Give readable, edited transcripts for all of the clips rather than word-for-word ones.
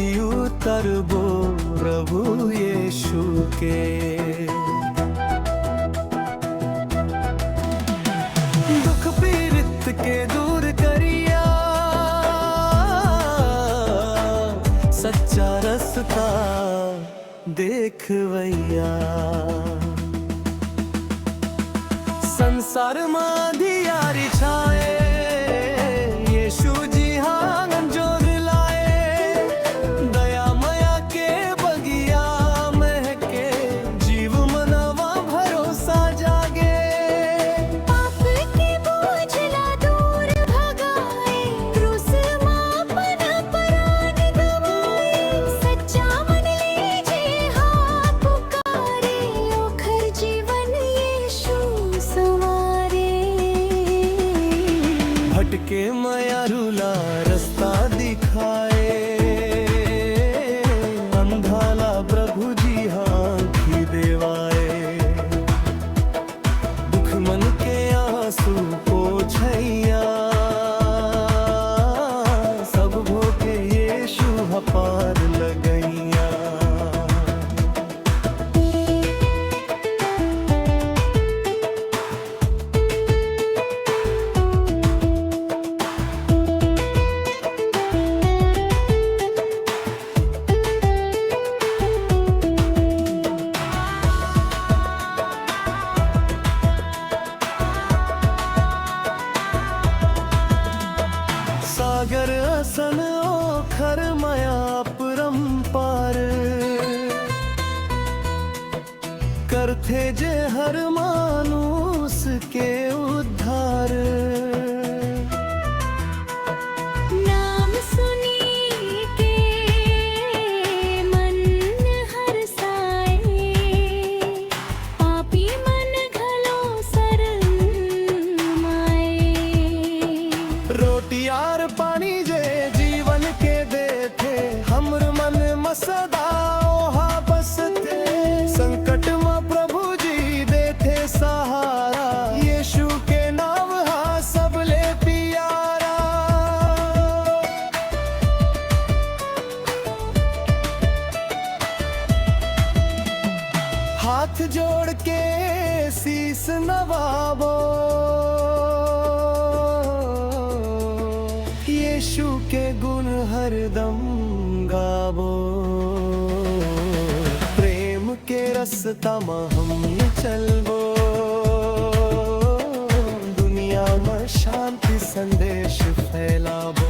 आरती उतरबो प्रभु यीशु के। दुख पीड़ित के दूर करिया, सच्चा रास्ता देखवैया। संसार में दियारी छाए, यीशु जी हाँ जोर लाए। दया माया के बगिया महके, जीव मनवा भरोसा जागे। पाप के बोझला दूर भगाए, क्रूस मापन परान गवाए। सच्चा मन लीजे हाँ पुकारे, ओखर जीवन यीशु संवारे। भटके माया रूला रास्ता दिखाए, अंधाला प्रभु जी आँखी देवाए। दुख मन के आंसू पोछैया, सब भोके यीशु पार लगैया। सागर असन ओखर माया परम्पार, करथे जे हर मानुष के उद्धार। नाम सुनी के मन हरसाए, पापी मन घलो शरमाए। रोटी आर पानी जे जीवन के देथे, हमर मन मसदा ओहा बसते। संकट में प्रभु जी देथे सहारा, यीशु के नाम हा सबले प्यारा। हाथ जोड़ के शीस नवाबो, यीशु के गुण हरदम गावो। प्रेम के रास्ता में हम चलबो, दुनिया में शांति संदेश फैलाबो।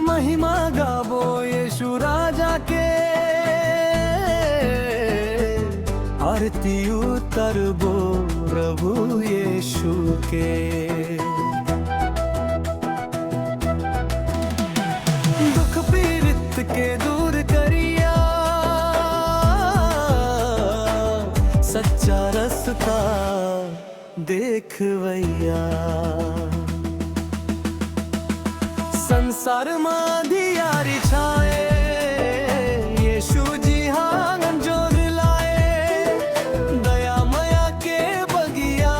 महिमा गावो यीशु राजा के, आरती उतरबो प्रभु यीशु के। दुख पीड़ित के दूर करिया, सच्चा रास्ता देखवैया। संसार में दियारी छाए, यीशु जी हाँ जोर लाए। दया माया के बगिया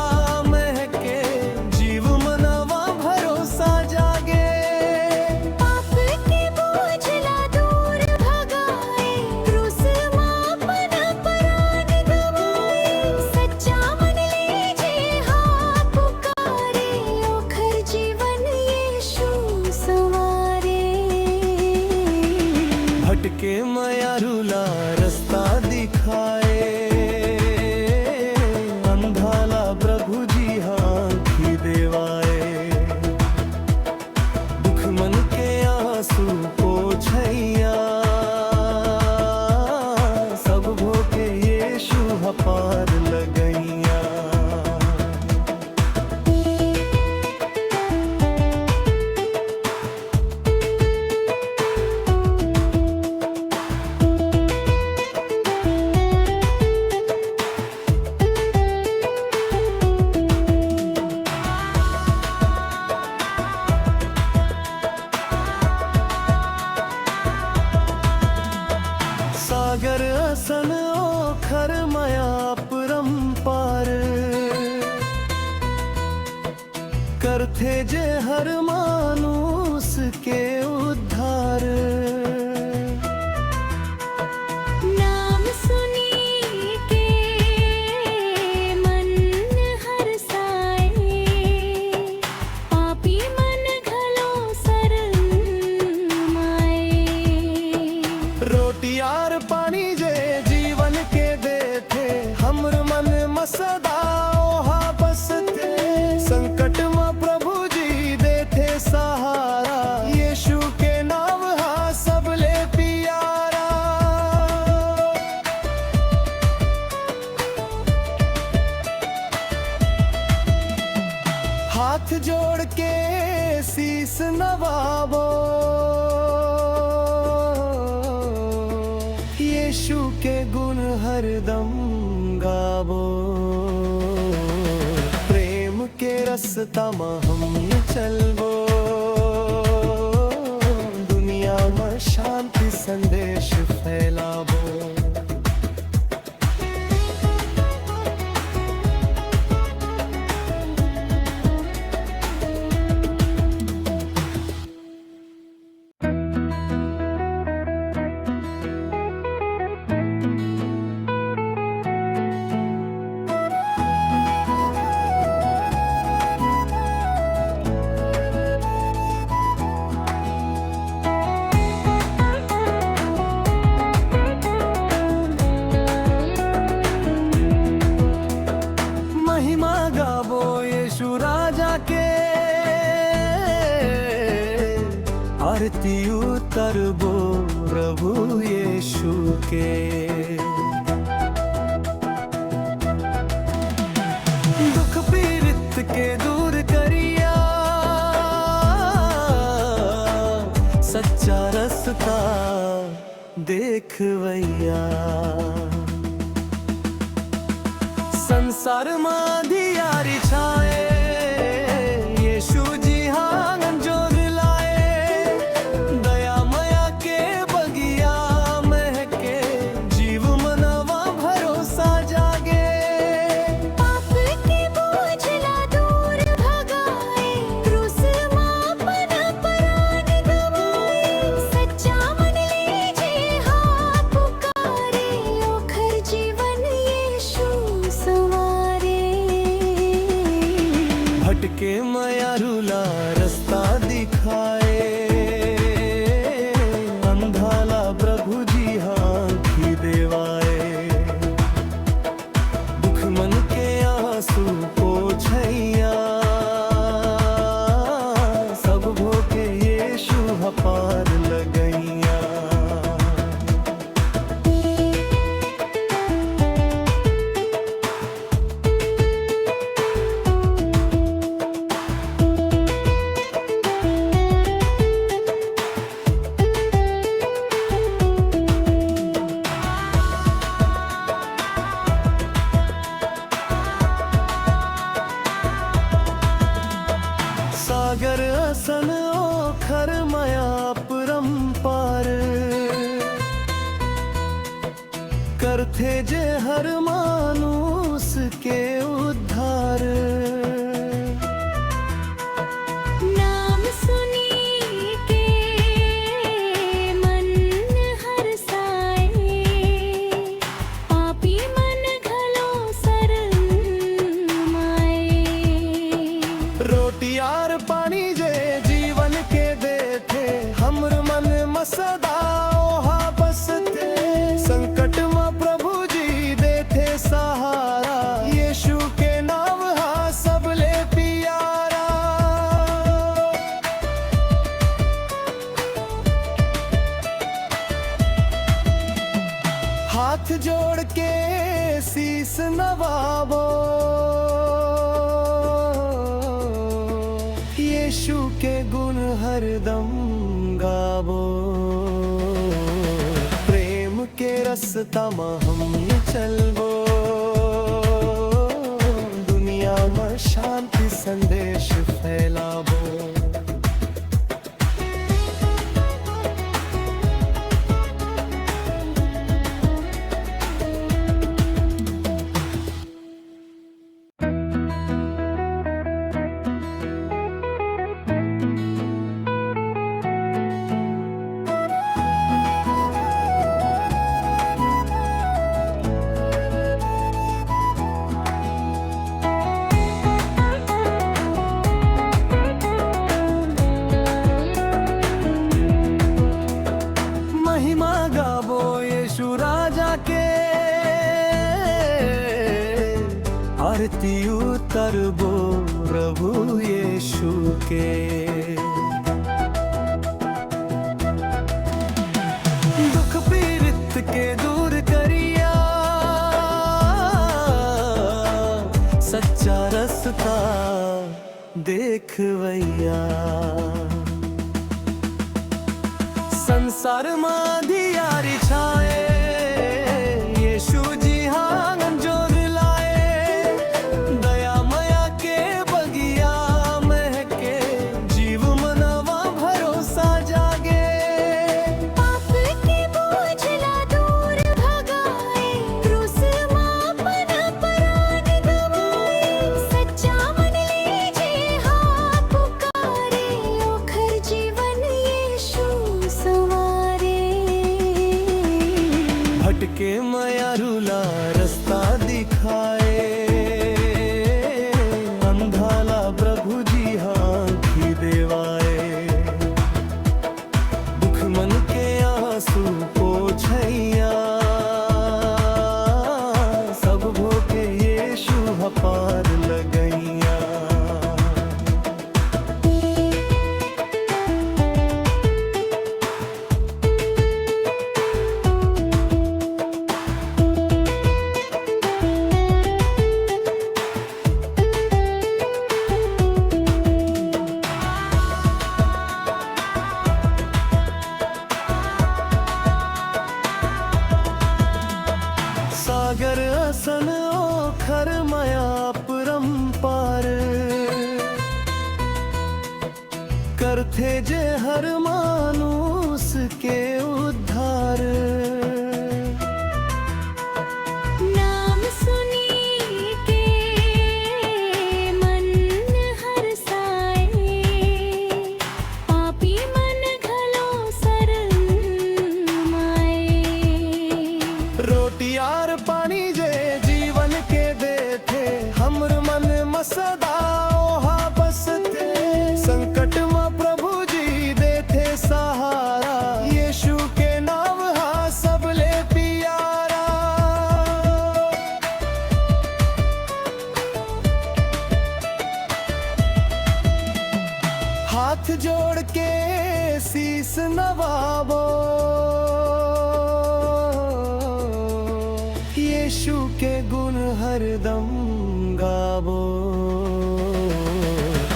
महके, जीव मनवा भरोसा जागे। पाप के बोझला दूर भगाए, क्रूस मापन परान गवाए। सच्चा मन लीजे हाँ पुकारे, ओखर जीवन यीशु संवारे। भटके माया रूला रास्ता दिखाए, अंधाला प्रभु जी आँखी देवाए। दुख मन के आंसू पोछैया, सब भोके यीशु पार लगैया। करथे जे हर मानुष के उद्धार। नाम सुनी के मन हरसाए, पापी मन घलो शरमाए। रोटी आर पानी जे जीवन के देथे, हमर मन मसदा ओहा बसथे। संकट में प्रभु जी देथे सहारा, यीशु के नाम हा सबले प्यारा। हाथ जोड़ के शीस नवाबो, यीशु के गुण हरदम गावो। प्रेम के रास्ता में हम चलबो, दुनिया में शांति संदेश फैलाबो। महिमा गावो यीशु राजा के, आरती उतरबो प्रभु यीशु के। दुख पीड़ित के दूर करिया, सच्चा रास्ता देखवैया। संसार में दियारी छाए, यीशु जी हांगन जोर लाए। दया माया के बगिया महके, जीव मनवा भरोसा जागे। पाप के बोझला दूर भगाए, क्रूस मापन परान गवाए। सच्चा मन लीजे हाँ पुकारे, ओखर जीवन यीशु सवारे। भटके माया रूला रास्ता दिखाए, अंधाला प्रभु जी आँखी देवाए। दुख मन के आंसू पोछैया, सब भोके यीशु हपार लगैया। सागर असन ओखर माया परम्पार, करथे जे हर मानुष के उद्धार। नाम सुनी के मन हरसाए, पापी मन घलो शरमाए। रोटी आर पानी जे जीवन के देथे, हमर मन मसदा ओहा बसथे। संकट में प्रभु जी देथे सहारा, यीशु के नाम हा सबले प्यारा। हाथ जोड़ के शीस नवाबो, यीशु के गुण हरदम गावो। प्रेम के रास्ता में हम चलबो, दुनिया में शांति संदेश फैलाबो। आरती उतरबो प्रभु यीशु के। दुख पीड़ित के दूर करिया, सच्चा रास्ता देखवैया। संसार मां दियारी छाए, यीशु जी हांगन जोर लाए। दया मया के बगिया महके, जीव मनवा भरोसा जागे। पाप के बोझला दूर भगाए, क्रूस मापन परान गवाए। सच्चा मन लीजे हाँ पुकारे, ओखर जीवन यीशु सवारे। भटके मया रूला रास्ता दिखाए, अंधाला प्रभु जी आँखी देवाए। दुख मन के आंसू पोछैया, सब भोके यीशु हपार लगैया। सागर असन ओखर मया परम्पार, करथे जे हर मानुस के उद्धार। नाम सुनी के मन हरसाए, पापी मन घलो शरण माए। रोटी आर पानी जे जीवन के देथे, हमर मन मसदा ओहा बसते। संकट में प्रभु जी देथे सहारा, यीशु के नाम हा सबले प्यारा। हाथ जोड़ के शीस नवाबो, यीशु के गुण हरदम गावो।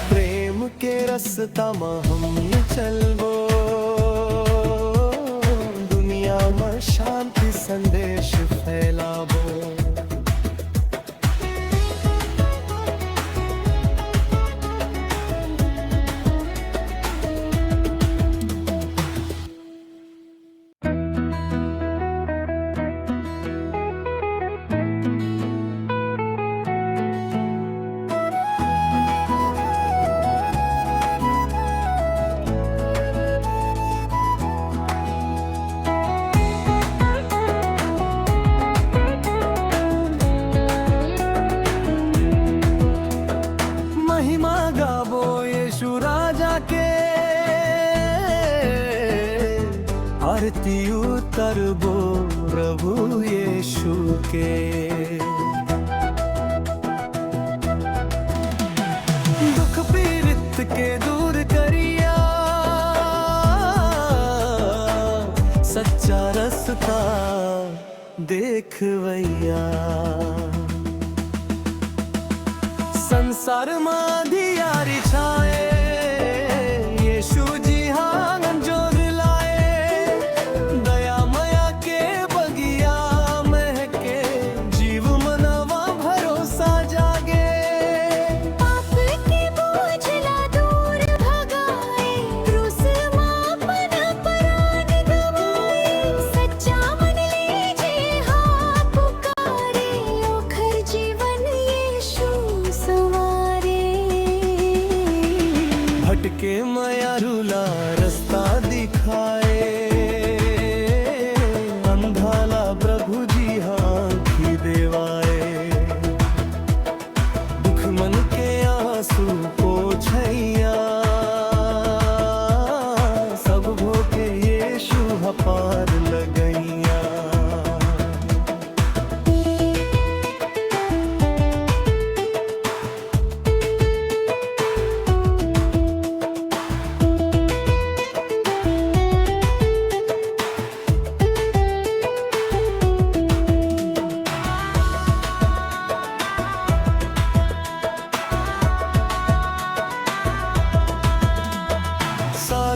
प्रेम के रास्ता में हम चलबो, दुनिया में शांति संदेश फैलाबो। महिमा गावो यीशु राजा के, आरती उतरबो प्रभु यीशु के। दुख पीड़ित के दूर करिया, सच्चा रास्ता देखवैया। संसार मां दियारी छाए, यीशु जी हांगन जोर लाए। दया मया के बगिया महके, जीव मनवा भरोसा जागे। पाप के बोझला दूर भगाए, क्रूस मापन परान गवाए। सच्चा मन लीजे हाँ पुकारे, ओखर जीवन यीशु सवारे।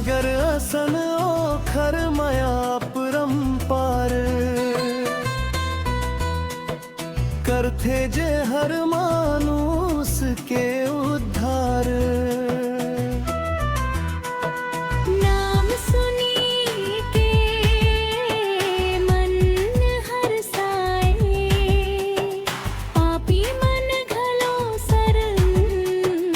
सागर असन ओखर मया परंपार करथे जे हर मानुस के उद्धार। नाम सुनी के मन हरसाए, पापी मन घलो शरमाए।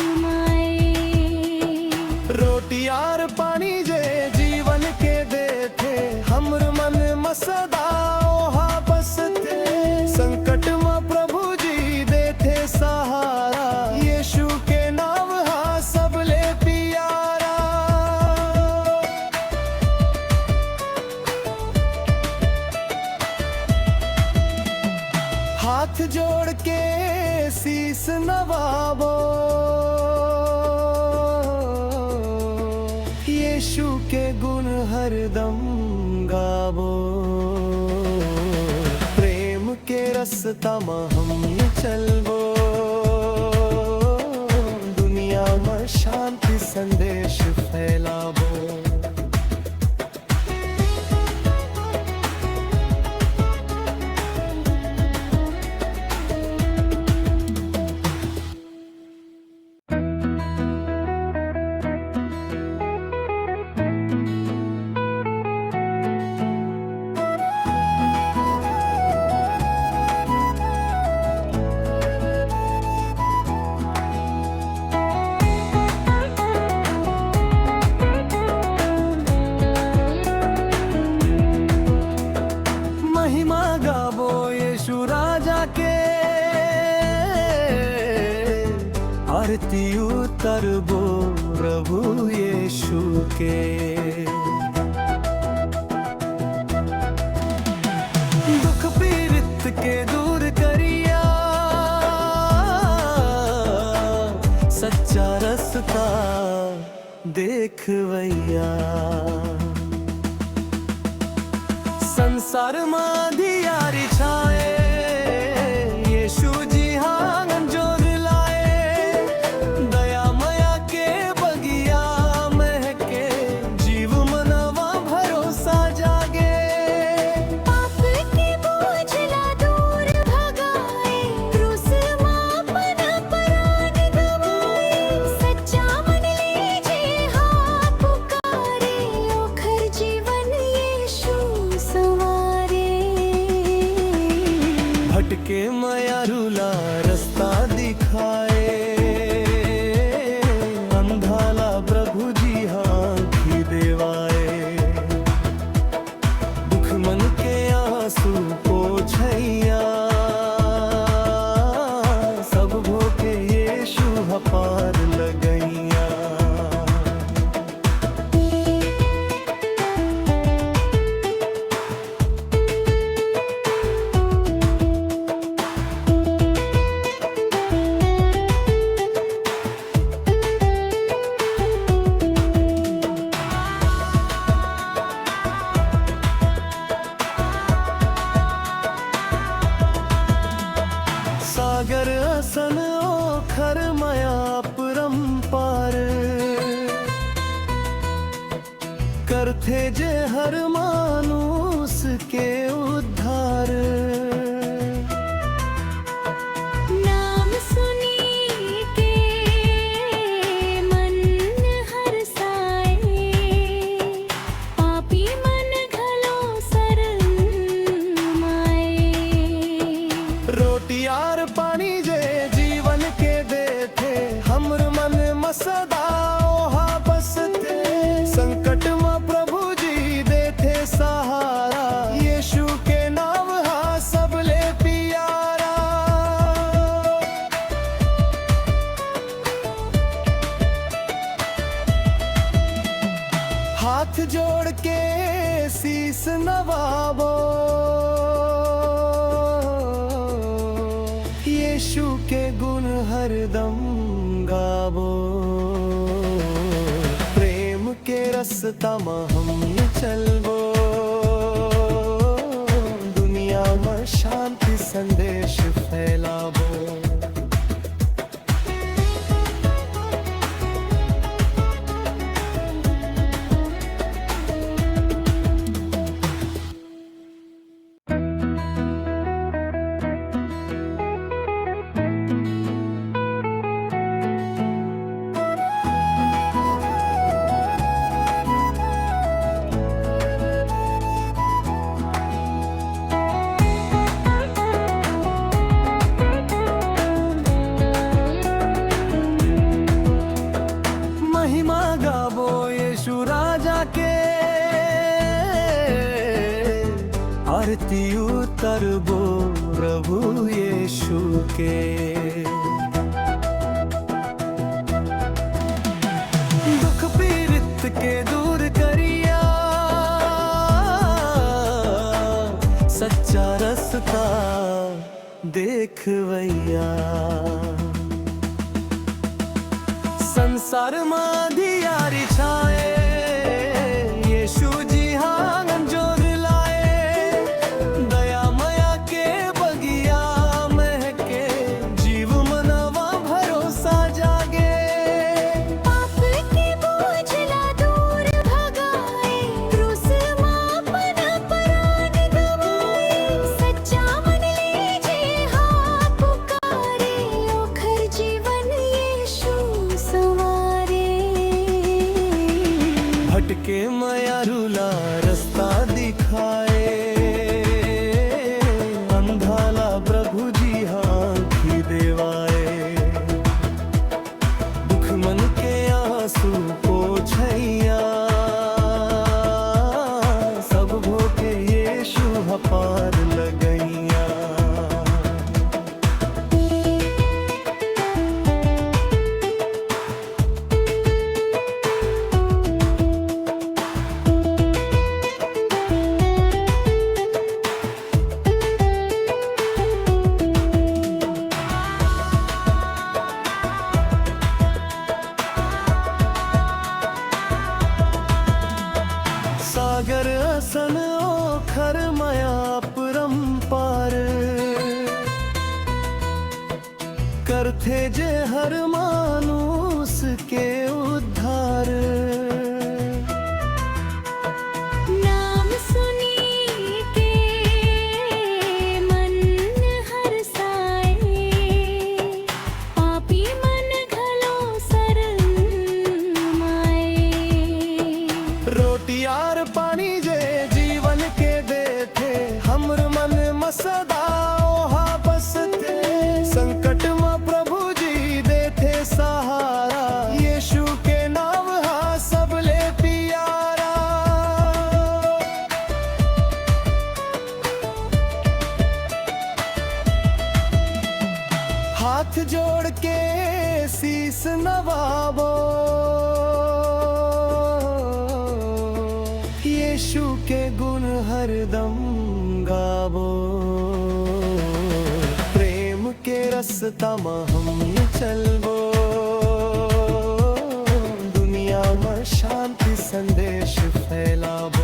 रोटी आर पानी जे जीवन के देथे, हमर मन मसदा ओहा बसते। संकट में प्रभु जी देथे सहारा, यीशु के नाम हा सबले प्यारा। हाथ जोड़ के शीस नवाबो, यीशु के गुण हरदम गावो। प्रेम के रास्ता में हम चलबो, दुनिया में शांति संदेश फैलाबो। महिमा गावो यीशु राजा के, आरती उतरबो प्रभु यीशु के। दुख पीड़ित के दूर करिया, सच्चा रास्ता देखवैया। संसार में दियारी छाए, यीशु जी आंगन जोर लाए। दया मया के बगिया महके, जीव मनवा भरोसा जागे। पाप के बोझला दूर भगाए, क्रूस मापन परान गवाए। सच्चा मन लीजे हाँ पुकारे, ओखर जीवन यीशु सवारे। भटके मया रूला रास्ता दिखाए, अंधाला प्रभु जी आँखी देवाए। दुख मन के आंसू पोछैया, सब भोके यीशु हपार लगैया। सागर असन ओखर मया परंपार करथे जे हर मानुस के उद्धार। नाम सुनी के मन हरसाए, पापी मन घलो शरमाए। रोटी आर पानी जे जीवन के देथे, हमर मन मसदा ओहा बसते। संकट में प्रभु जी देथे सहारा, यीशु के नाम हा सबले प्यारा। हाथ जोड़ के शीस नवाबो, यीशु के गुण हरदम गावो। प्रेम के रास्ता में हम चलबो, दुनिया में शांति संदेश फैलाबो। जाके आरती उतरबो प्रभु यीशु के। दुख पीड़ित के दूर करिया सच्चा रास्ता देखवैया। संसार माधियारी छाए यीशु जी हांगन जोर लाए। दया मया के बगिया महके जीव मनवा भरोसा जागे। पाप के बोझला दूर भगाए क्रूस मापन परान गवाए। सच्चा मन लीजे हाँ पुकारे ओखर जीवन यीशु सवारे। भटके मया रूला रास्ता दिखाए। अंधाला प्रभु जी आँखी देवाए। दुख मन के आंसू पोछैया सब भोगे यीशु हपार लगैया। सागर असन ओखर मया परम्पार करथे जे हर मानुस के उद्धार। नाम सुनी के मन हरसाए। पापी मन घलो शरमाए। रोटी आर पानी जे जीवन के देथे हमर मन मसदा ओहा बसते। संकट में प्रभु जी देथे सहारा यीशु के नाम हा सबले प्यारा। हाथ जोड़ के शीस नवाबो यीशु के गुण हरदम गाबो। प्रेम के रास्ता में हम चलबो दुनिया में शांति संदेश फैलाबो।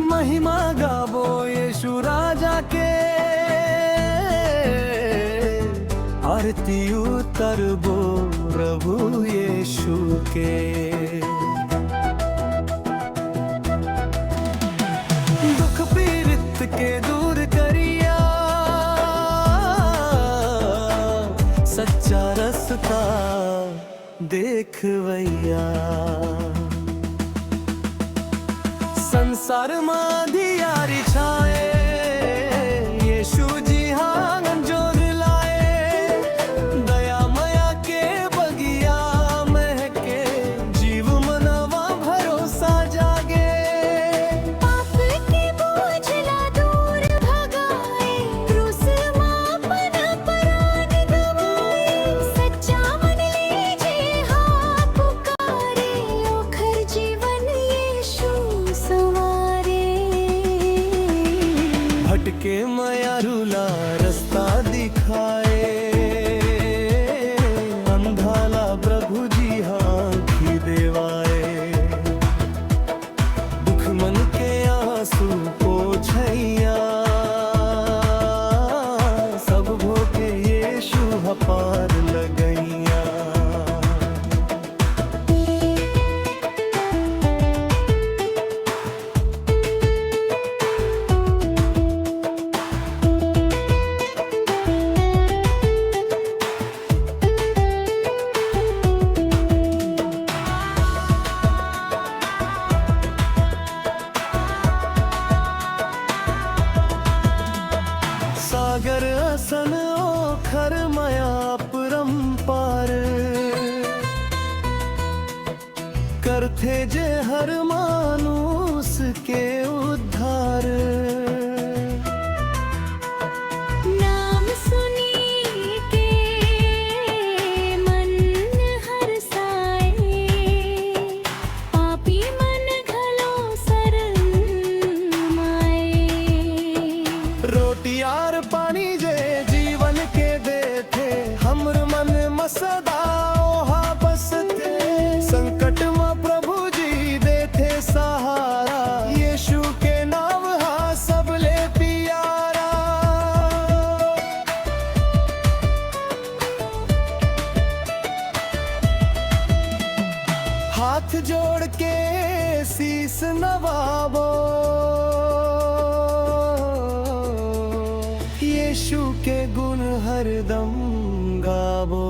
महिमा गाबो यीशु राजा के आरती उतरबो प्रभु यीशु के। दुख पीड़ित के दूर करिया सच्चा रास्ता देखवैया। संसार माधियारी छाए यीशु जी हांगन जोर लाए। दया मया के बगिया महके जीव मनवा भरोसा जागे। पाप के बोझला दूर भगाए क्रूस मापन परान गवाए। सच्चा मन लीजे हाँ पुकारे ओखर जीवन यीशु सवारे। करथे जे हर मानुस के उद्धार। नाम सुनी के मन हरसाए, पापी मन घलो शरमाए। रोटियार पानी जे जीवन के देथे, हमर मन मसदा ओहा बसते। संकट में प्रभु जी देथे सहारा, यीशु के नाम हा सबले प्यारा। हाथ जोड़ के शीस नवाबो, यीशु के गुण हरदम गावो।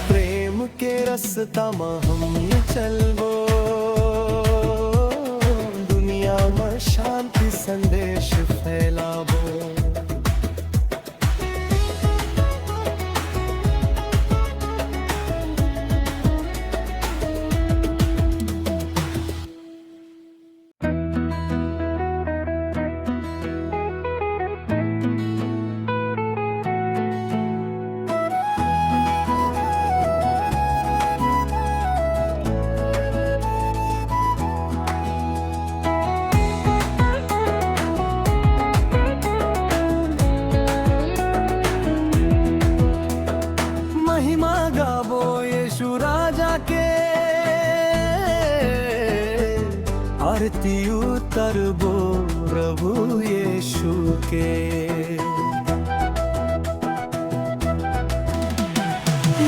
प्रेम के रास्ता में हम चलबो, दुनिया में शांति संदेश फैलाबो। महिमा गावो यीशु राजा के, आरती उतरबो प्रभु यीशु के।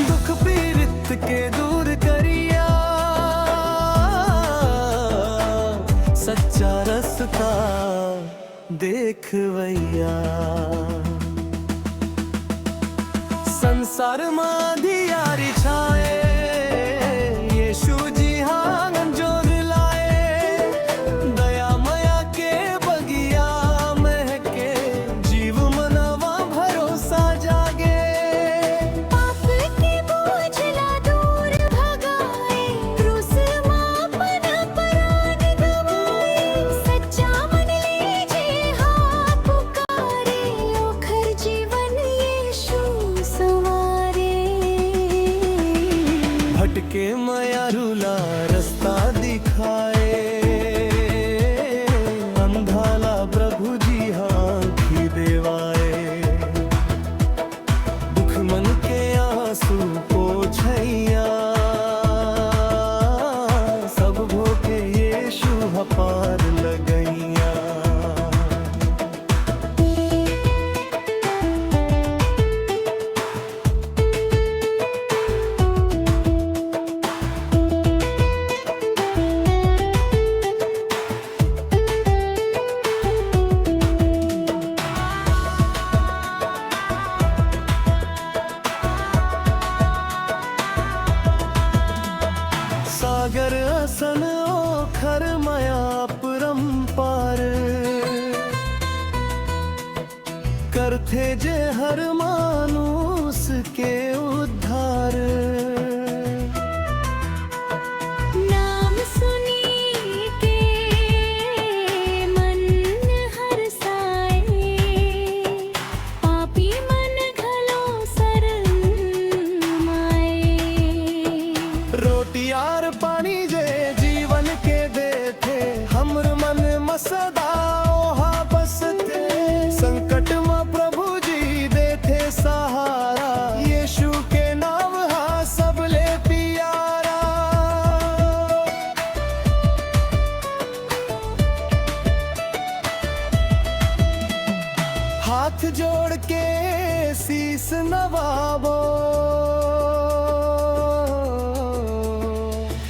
दुख पीड़ित के दूर करिया, सच्चा रास्ता देखवैया। संसार में अंधियारी छाए, यीशु जी हाँ जोर लाए। दया माया के बगिया महके, जीव मनवा भरोसा जागे। पाप के बोझला दूर भगाए, क्रूस मापन परान गवाए। सच्चा मन लीजे हाँ पुकारे, ओखर जीवन यीशु सवारे। भटके माया रूला रास्ता दिखाए, अंधाला प्रभु जी आँखी देवाए। दुख मन के आंसू पोछैया, सब भोके यीशु पार लगैया। सागर असन ओखर माया परम्पार, करथे जे हर मानुस के उद्धार। नाम सुनी के मन हरसाए, पापी मन घलो शरमाए। रोटियार पानी जे जीवन के देथे, हमर मन मसदा ओहा बसते। संकट में प्रभु जी देथे सहारा, यीशु के नाम हा सबले प्यारा। हाथ जोड़ के शीस नवाबो,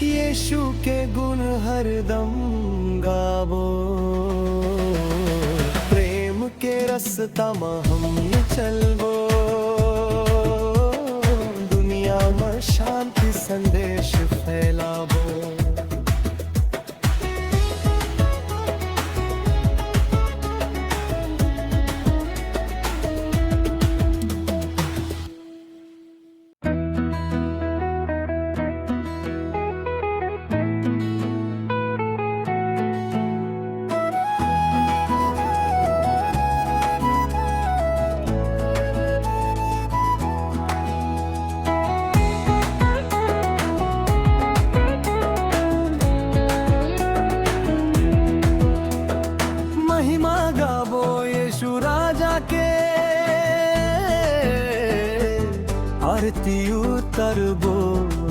यीशु के गुण हरदम गावो। प्रेम के रास्ता में हम चलबो, दुनिया में शांति संदेश फैलाबो। तरबो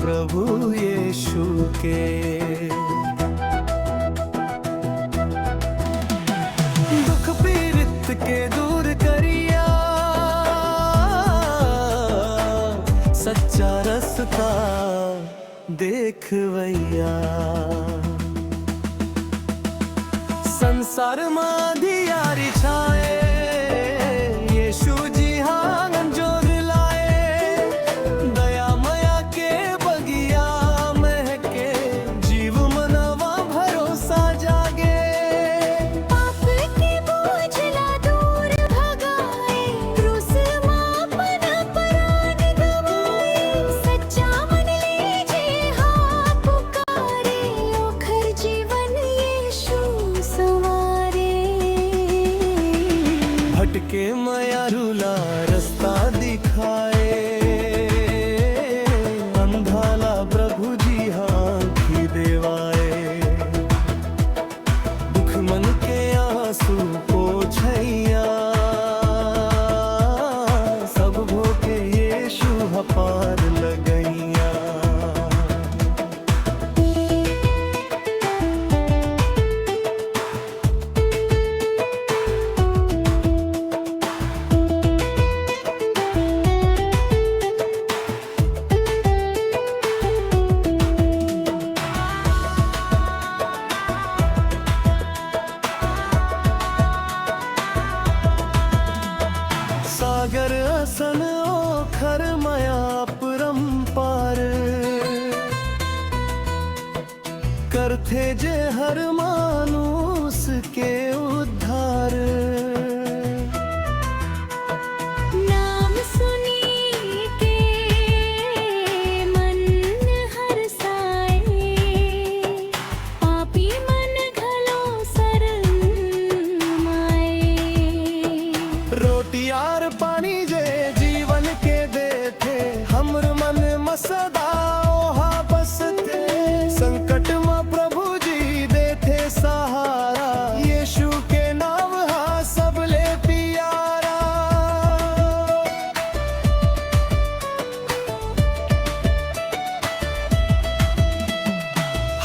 प्रभु यीशु के। दुख पीड़ित के दूर करिया, सच्चा रास्ता देखवैया। संसार मां दियारी छाए, यीशु जी हांगन जोर लाए। दया मया के बगिया महके, जीव मनवा भरोसा जागे। पाप के बोझला दूर भगाए, क्रूस मापन परान गवाए। सच्चा मन लीजे हाँ पुकारे, ओखर जीवन यीशु सवारे। भटके मयारुला रास्ता दिखाए, अंधाला प्रभु जी आँखी देवाए। दुख मन के आंसू पोछैया, सब भोके यीशु हपार लगैया। सागर असन ओखर मया परम्पार, करथे जे हर मानुस के उद्धार। नाम सुनी के मन हरसाए, पापी मन घलो शरमाए। रोटी आर पानी जे जीवन के देथे, हमर मन मसदा ओहा बसथे। संकट में प्रभु जी देथे सहारा, यीशु के नाम हा सबले प्यारा।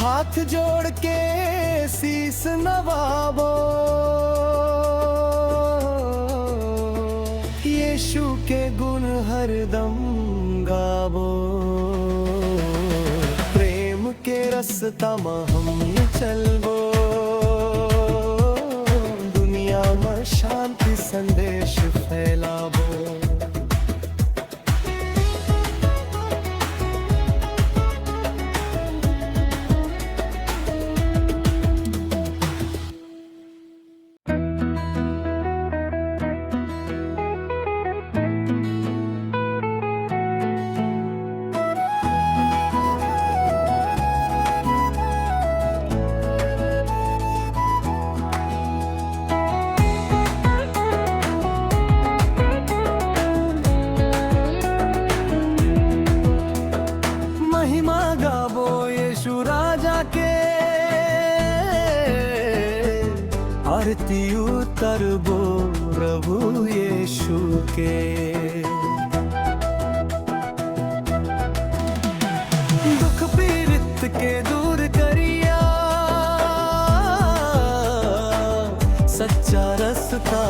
हाथ जोड़ के शीस नवाबो, यीशु के गुण हरदम गावो। प्रेम के रास्ता में हम चलबो, दुनिया में शांति संदेश फैलाबो। महिमा गावो यीशु राजा के, आरती उतरबो प्रभु यीशु के। दुख पीड़ित के दूर करिया, सच्चा रास्ता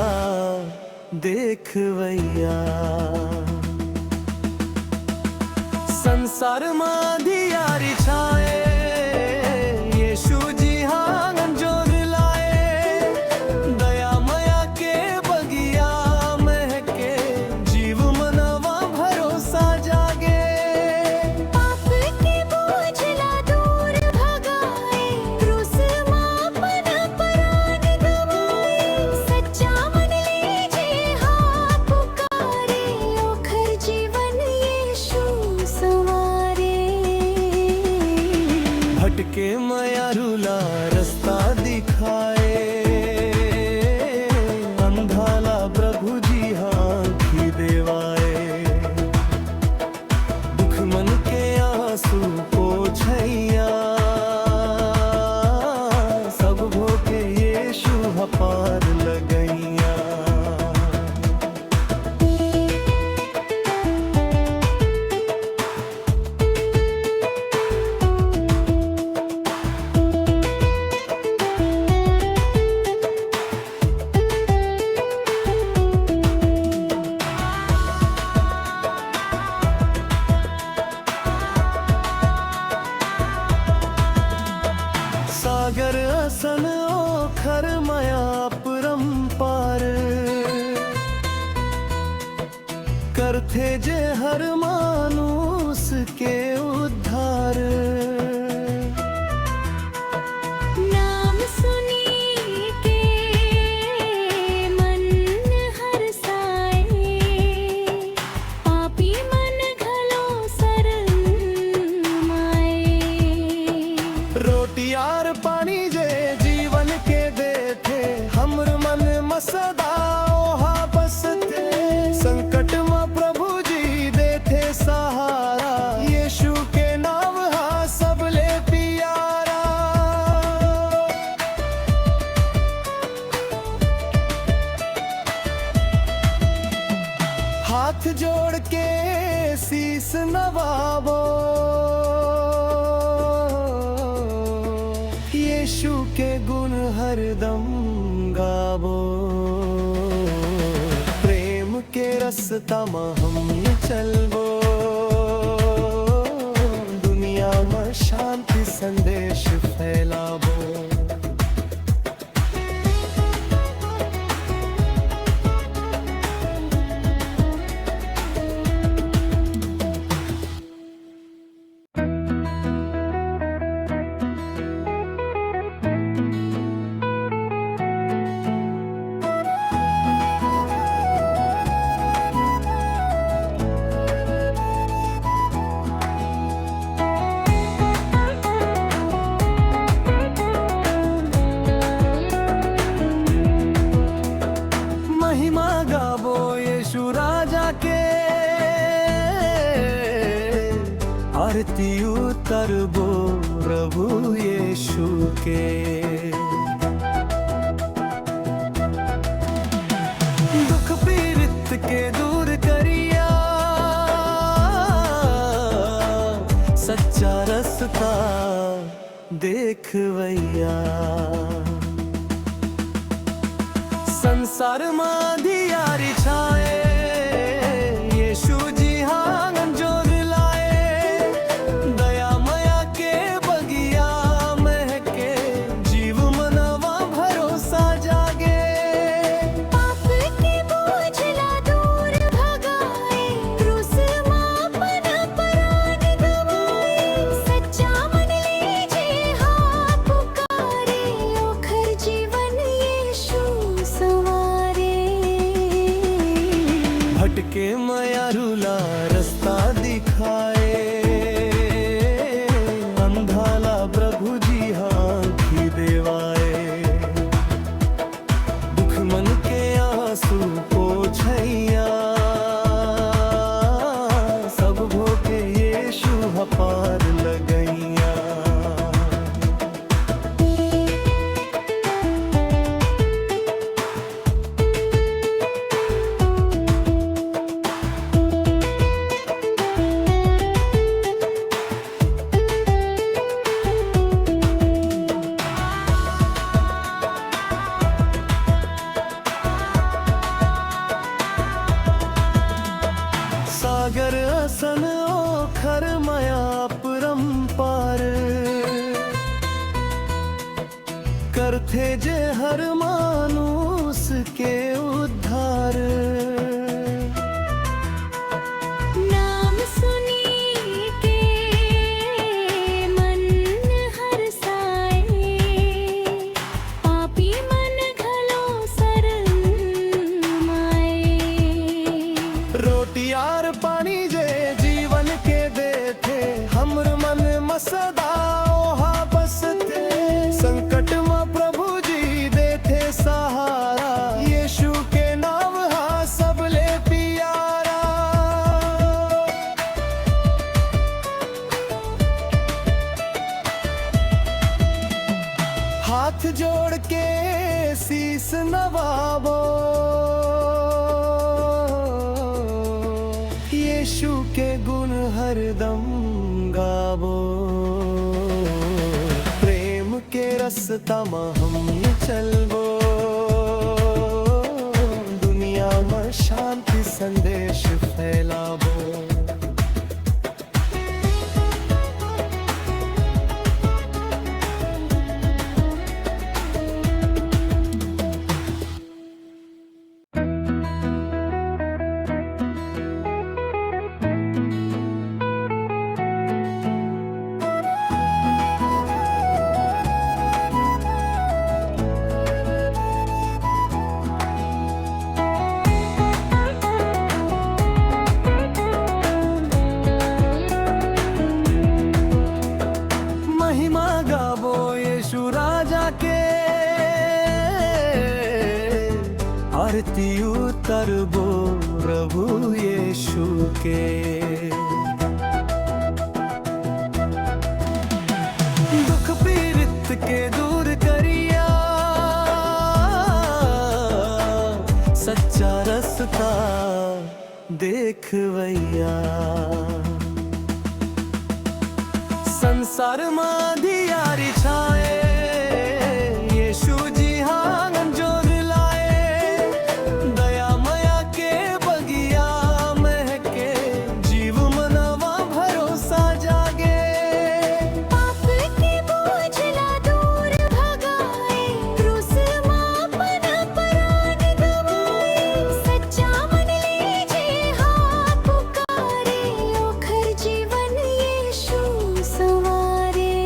देखवैया। संसार मां दियारी छाए, यीशु जी हांगन जोर लाए। दया मया के बगिया महके, जीव मनवा भरोसा जागे। पाप के बोझला दूर भगाए, क्रूस मापन परान गवाए। सच्चा मन लीजे हाँ पुकारे, ओखर जीवन यीशु सवारे। भटके मयारुला रास्ता दिखाए, अंधाला प्रभु जी आँखी देवाए। दुख मन के आंसू पोछैया, सब भोके यीशु हपार लगैया। सागर असन ओखर मया परंपार करथे जे हर मानुस के उद्धार। नाम सुनी के मन हरसाए, पापी मन घलो शरण माए। रोटी आर पानी जे जीवन के देथे, हमर मन मसदा ओहा बसते। संकट में प्रभु जी देथे सहारा, यीशु के नाम हा सबले प्यारा। हाथ जोड़ के शीस नवाबो, यीशु के गुण हरदम गावो। प्रेम के रास्ता में हम चलबो, दुनिया में शांति संदेश फैलाबो। महिमा गावो यीशु राजा के, आरती उतरबो प्रभु यीशु के। दुख पीड़ित के दूर करिया, सच्चा रास्ता देखवैया। संसार माधियारी छाए, यीशु जी हांगन जोर लाए। दया मया के बगिया महके, जीव मनवा भरोसा जागे। पाप के बोझला दूर भगाए, क्रूस मापन परान गवाए। सच्चा मन लीजे हाँ पुकारे, ओखर जीवन यीशु सवारे। भटके मया रूला रास्ता दिखाए, अंधाला प्रभु जी आँखी देवाए। दुख मन के आंसू पोछैया, सब भोके यीशु हपार लगैया। सागर असन ओखर मया परंपार करथे जे हर मानुस के उद्धार। नाम सुनी के मन हरसाए, पापी मन घलो शरण माए। रोटी आर पानी जे जीवन के देथे, हमर मन मसदा ओहा बसते। संकट में प्रभु जी देथे सहारा, यीशु के नाम हा सबले प्यारा। हाथ जोड़ के शीस नवाबो, यीशु के गुण हरदम गावो। प्रेम के रास्ता में हम चलबो, दुनिया में शांति संदेश फैलाबो। आरती उतरबो प्रभु यीशु के। दुख पीड़ित के दूर करिया, सच्चा रास्ता देखवैया। संसार माधियारी छाए, यीशु जी हांगन जोर लाए। दया मया के बगिया महके, जीव मनवा भरोसा जागे। पाप के बोझला दूर भगाए, क्रूस मापन परान गवाए। सच्चा मन लीजे हाँ पुकारे, ओखर जीवन यीशु सवारे।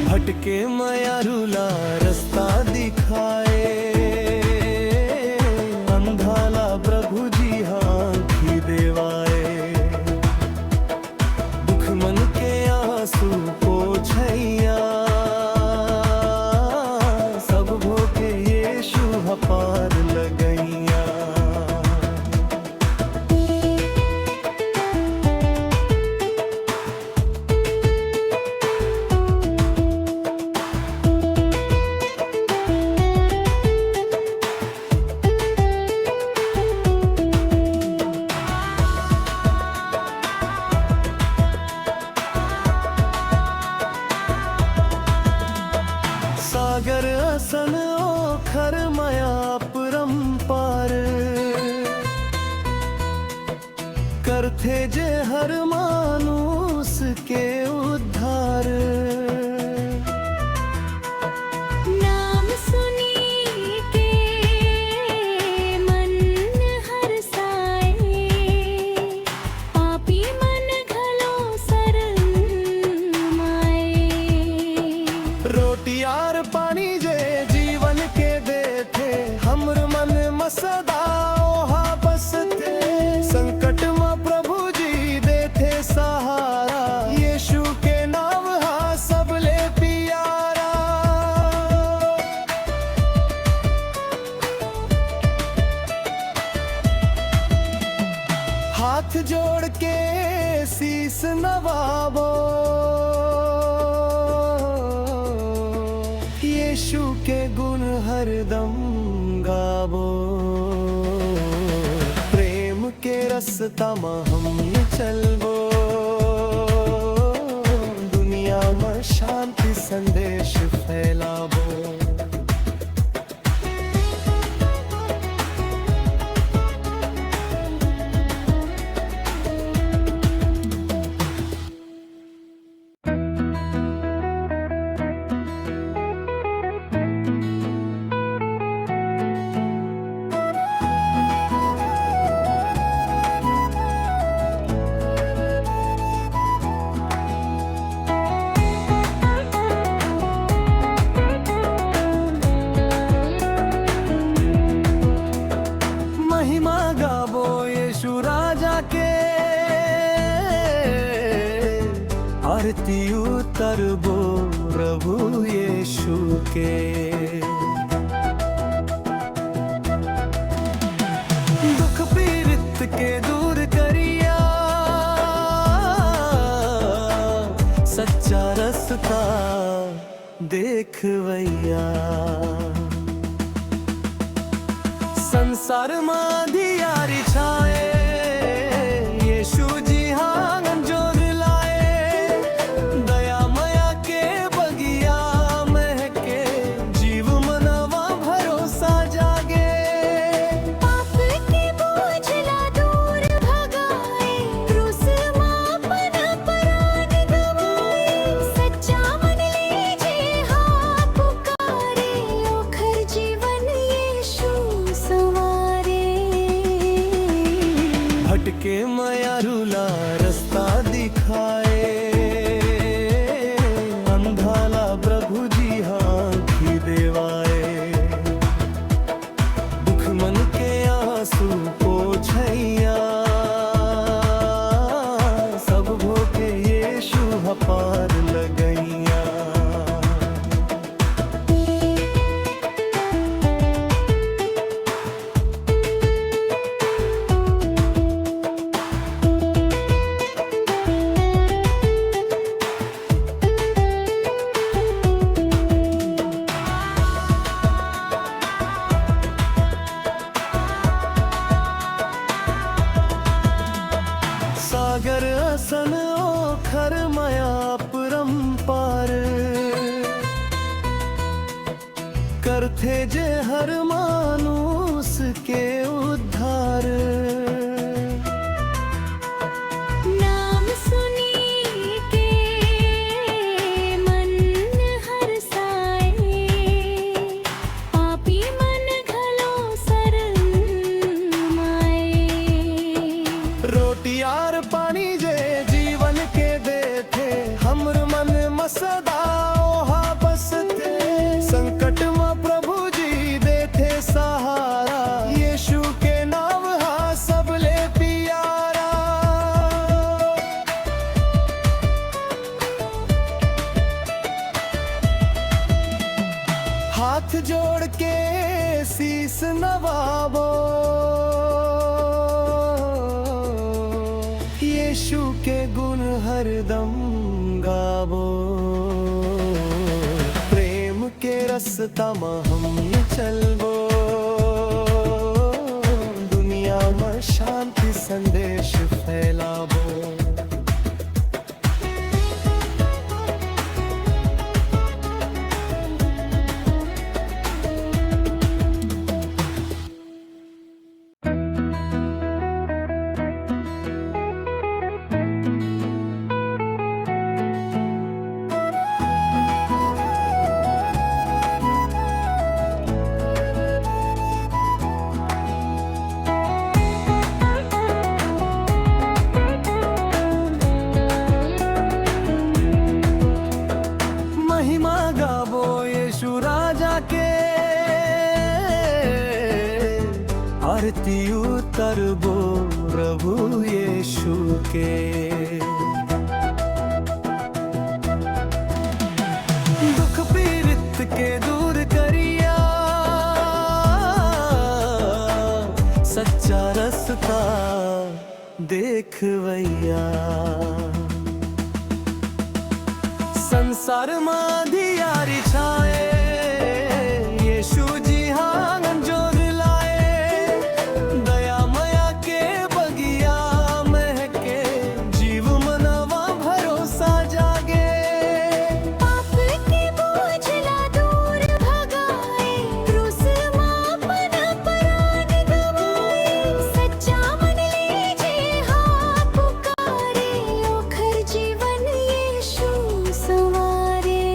भटके मया रूला रास्ता दिखाए, अंधाला प्रभु जी आँखी देवाए। दुख मन के आंसू पोछैया, सब भोगे यीशु हपार लगैया। सागर असन ओखर मया परम्पार, करथे जे हर मानुस के उद्धार। नाम सुनी के मन हरसाए, पापी मन घलो शरण माए। रोटी आर पानी जे जीवन के देथे, हमर मन मसदा ओहा बसते। संकट में प्रभु जी देथे सहारा, यीशु के नाम हा सबले प्यारा। हाथ जोड़ के शीस नवाबो, यीशु के गुण हरदम गावो। प्रेम के रास्ता में हम चलबो, दुनिया में शांति संदेश फैलाबो। महिमा गावो यीशु राजा के, आरती उतरबो प्रभु यीशु के। दुख पीड़ित के दूर करिया, सच्चा रास्ता देखवैया। संसार माधियारी छाए, यीशु जी हांगन जोर लाए। दया मया के बगिया महके, जीव मनवा भरोसा जागे। पाप के बोझला दूर भगाए, क्रूस मापन परान गवाए। सच्चा मन लीजे हाँ पुकारे, ओखर जीवन यीशु सवारे। भटके मया रूला रास्ता दिखाए, अंधाला प्रभु जी आँखी देवाए। दुख मन के आंसू पोछैया, सब भोगे यीशु हपार लगैया। करथे जे हर मानुस के उद्धार। नाम सुनी के मन हरसाए, पापी मन घलो शरमाए। रोटी आर पानी जे जीवन के देथे, हमर मन मसदा ओहा बसथे। संकट में प्रभु जी देथे सहारा, यीशु के नाम हा सबले प्यारा। हाथ जोड़ के शीस नवाबो, यीशु के गुण हरदम गावो। प्रेम के रास्ता में हम चलबो, दुनिया में शांति संदेश फैलाबो। महिमा गावो यीशु राजा के, आरती उतरबो प्रभु यीशु के। दुख पीड़ित के दूर करिया, सच्चा रास्ता देखवैया। संसार में दियारी छाए, यीशु जी हांगन जोर लाए। दया मया के बगिया महके, जीव मनवा भरोसा जागे। पाप के बोझला दूर भगाए, क्रूस मापन परान दबाए। सच्चा मन लीजे हाँ पुकारे, ओखर जीवन यीशु सवारे।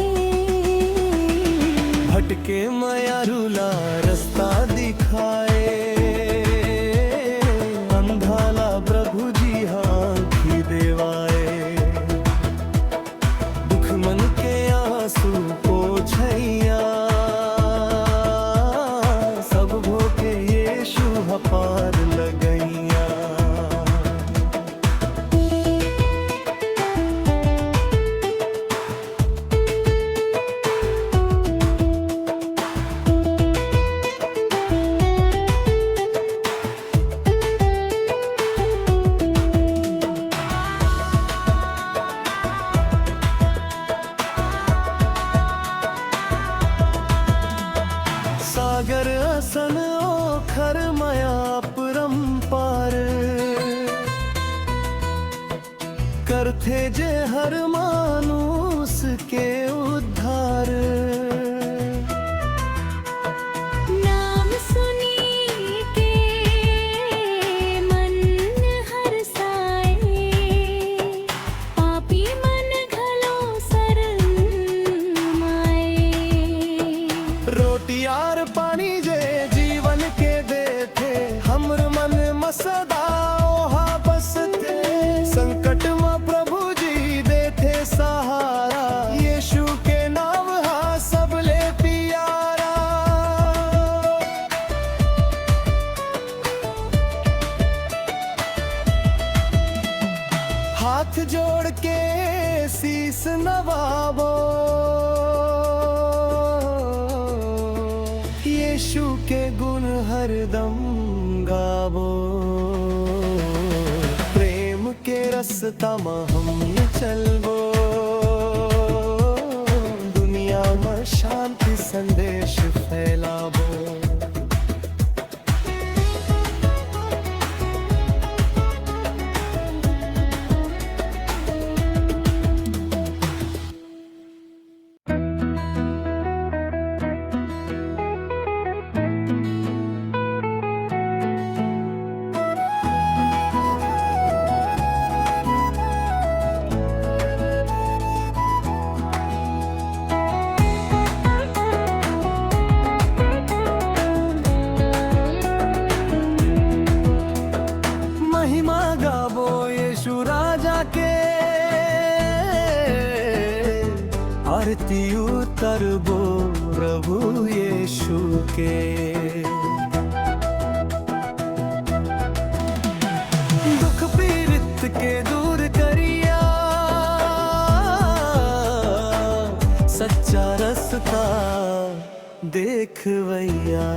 भटके माया रूला रास्ता दिखाए, अंधाला प्रभु जी आँखी देवाए। दुख मन के आंसू पोछैया, सब भोके यीशु हपार लगैया। सागर असन ओखर माया परम्पार, करथे जे हर मानुस के उद्धार। नाम सुनी के मन हरसाए, पापी मन घलो शरमाए। रोटी आर पानी जे जीवन के देथे, हमर मन मसदा ओहा बसथे। संकट में प्रभु जी देथे सहारा, यीशु के नाम हा सबले प्यारा। हाथ जोड़ के शीस नवाबो, यीशु के गुण हरदम गावो। प्रेम के रास्ता में हम चलबो, दुनिया में शांति संदेश फैलाबो। आरती उतरबो प्रभु यीशु के। दुख पीड़ित के दूर करिया, सच्चा रास्ता देखवैया।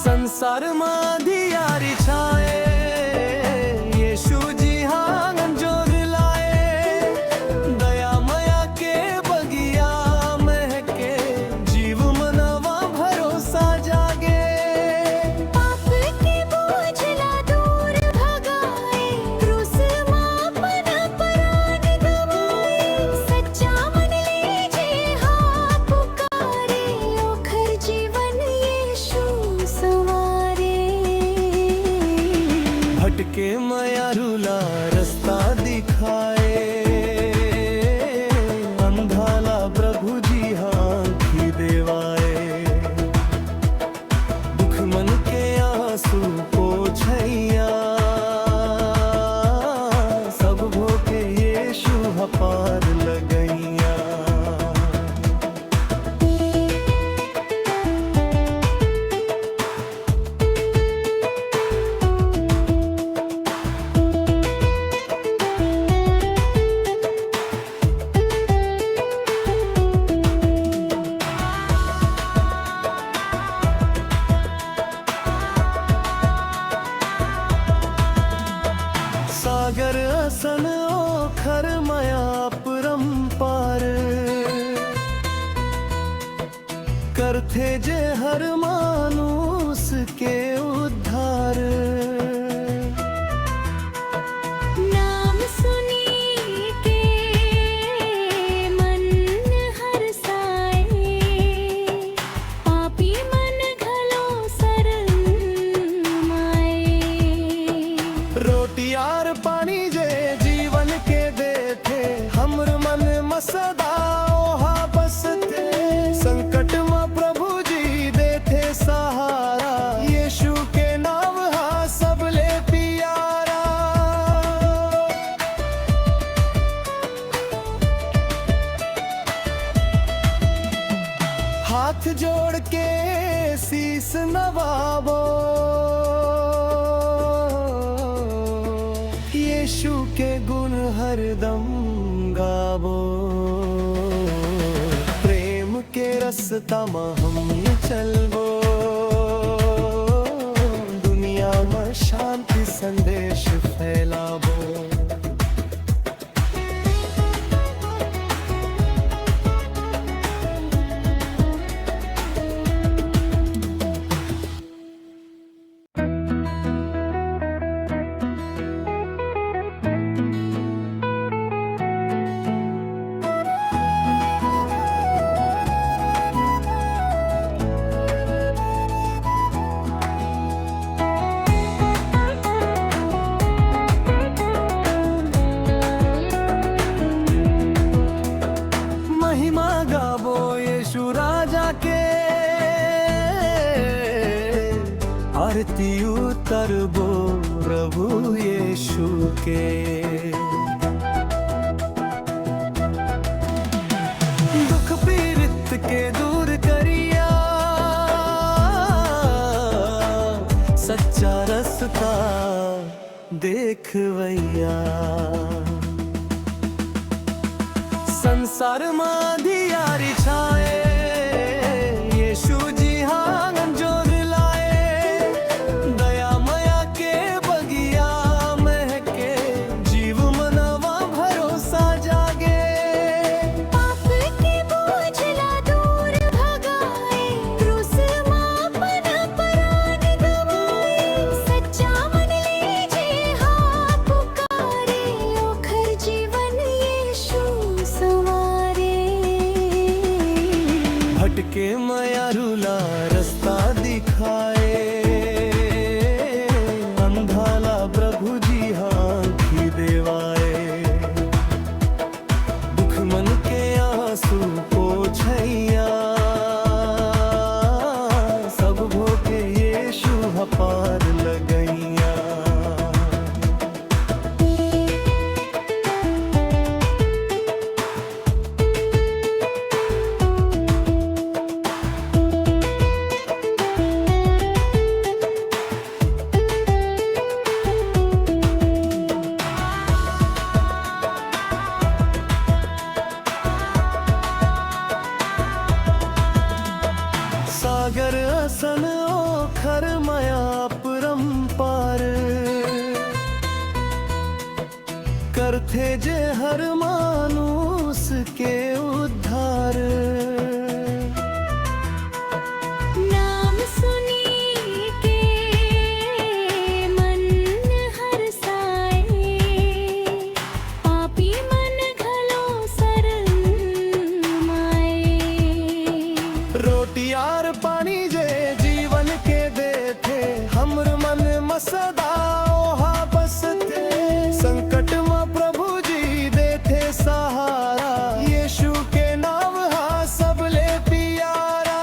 संसार में दियारी छाए, यीशु जी हाँ जोर लाए। दया मया के बगिया महके, जीव मनवा भरोसा जागे। पाप के बोझला दूर भगाए, क्रूस मापन परान गवाए। सच्चा मन लीजे हाँ पुकारे, ओखर जीवन यीशु सवारे। भटके मया रूला रास्ता दिखाए, अंधाला प्रभु जी आँखी देवाए। दुख मन के आंसू पोछैया, सब भोके यीशु पार लगैया। सागर असन ओखर मया परम्पार, करथे जे हर मानुस के उद्धार। नाम सुनी के मन हरसाए, पापी मन घलो शरमाए। रोटी आर पानी जे जीवन के देथे, हमर मन मसदा ओहा बसते। संकट में प्रभु जी देथे सहारा, यीशु के नाम हा सबले प्यारा। हाथ जोड़ के शीस नवाबो, यीशु के गुण हरदम गावो। प्रेम के रास्ता में हम चलबो, दुनिया में शांति संदेश फैलाबो। महिमा गावो यीशु राजा के, आरती उतरबो प्रभु यीशु के। दुख पीड़ित के दूर करिया, सच्चा रास्ता देखवैया। संसार में दियारी छाए, यीशु जी हाँ जोर लाए। दया मया के बगिया महके, जीव मनवा भरोसा जागे। पाप के बोझला दूर भगाए, क्रूस मापन परान गवाए। सच्चा मन लीजे हाँ पुकारे, ओखर जीवन यीशु सवारे। करथे जे हर मानुस के उद्धार। नाम सुनी के मन हरसाए, पापी मन घलो शरमाए। रोटी आर पानी जे जीवन के देथे, हमर मन मसदा ओहा बसथे। संकट में प्रभु जी देथे सहारा, यीशु के नाम हा सबले प्यारा।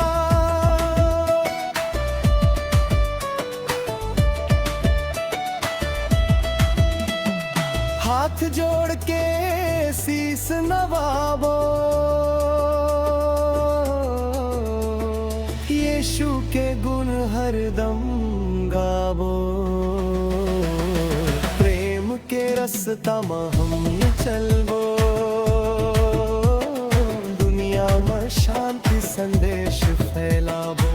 हाथ जोड़ के शीस नवाबो, यीशु के गुण हरदम गावो। प्रेम के रास्ता में हम चलबो, दुनिया में शांति संदेश फैलाबो।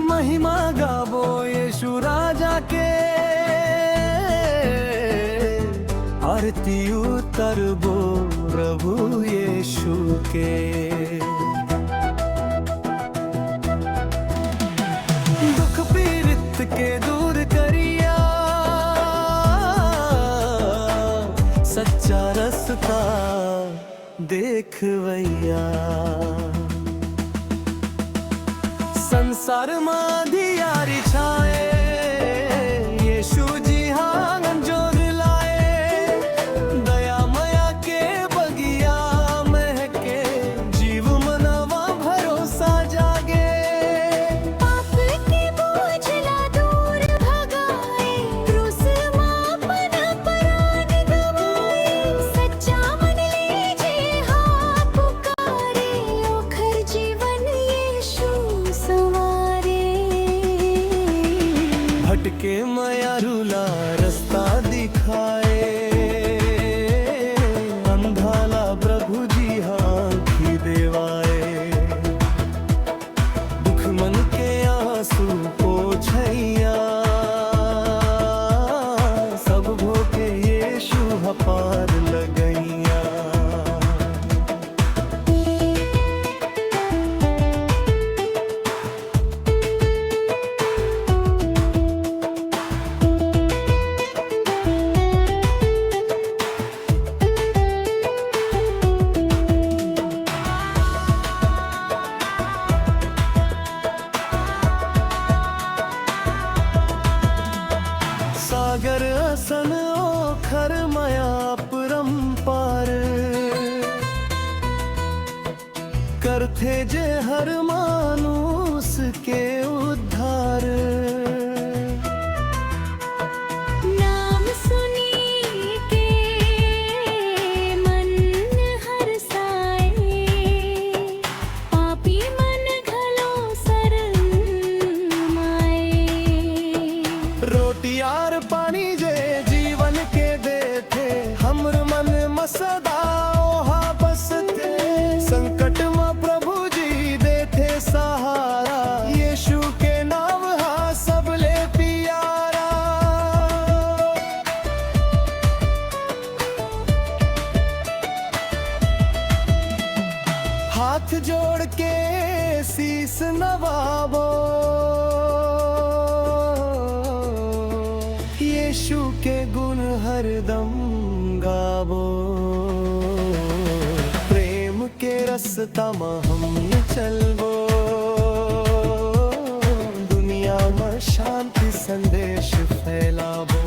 महिमा गावो यीशु राजा के, आरती उतरबो प्रभु यीशु के। दुख पीड़ित के दूर करिया, सच्चा रास्ता देखवैया। संसार में दियारी छाए, यीशु जी हाँ जोर लाए। दया माया के बगिया महके, जीव मनवा भरोसा जागे। पाप के बोझला दूर भगाए, क्रूस मापन परान गवाए। सच्चा मन लीजे हाँ पुकारे, ओखर जीवन यीशु सवारे। भटके माया रूला रास्ता दिखाए, अंधाला प्रभु जी आँखी देवाए। दुख मन के आंसू पोछैया, सब भोके यीशु पार लगैया। सागर असन ओखर माया परम्पार, करथे जे हर मानुस के उद्धार। नाम सुनी के मन हरसाए, पापी मन घलो शरमाए। रोटी आर पानी जे जीवन के देथे, हमर मन मसदा ओहा बसथे। संकट में प्रभु जी देथे सहारा, यीशु के नाम हा सबले प्यारा। हाथ जोड़ के शीस नवाबो, यीशु के गुण हरदम गावो। प्रेम के रास्ता में हम चलबो, दुनिया में शांति संदेश फैलाबो।